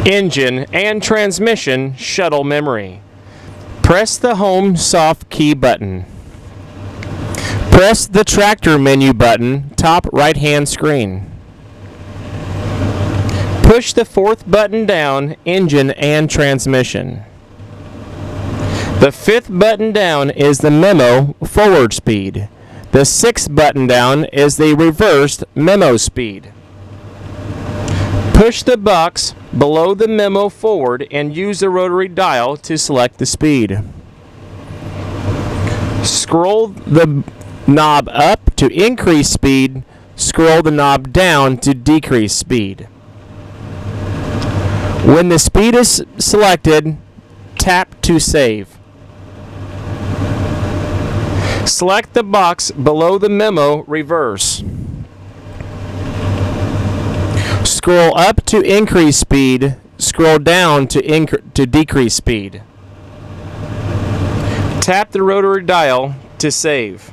engine, and transmission shuttle memory. Press the Home soft key button. Press the Tractor menu button, top right-hand screen. Push the fourth button down, engine and transmission. The fifth button down is the memo forward speed. The sixth button down is the reversed memo speed. Push the box below the memo forward and use the rotary dial to select the speed. Scroll the knob up to increase speed, scroll the knob down to decrease speed. When the speed is selected, tap to save. Select the box below the memo reverse. Scroll up to increase speed, scroll down to decrease speed. Tap the rotary dial to save.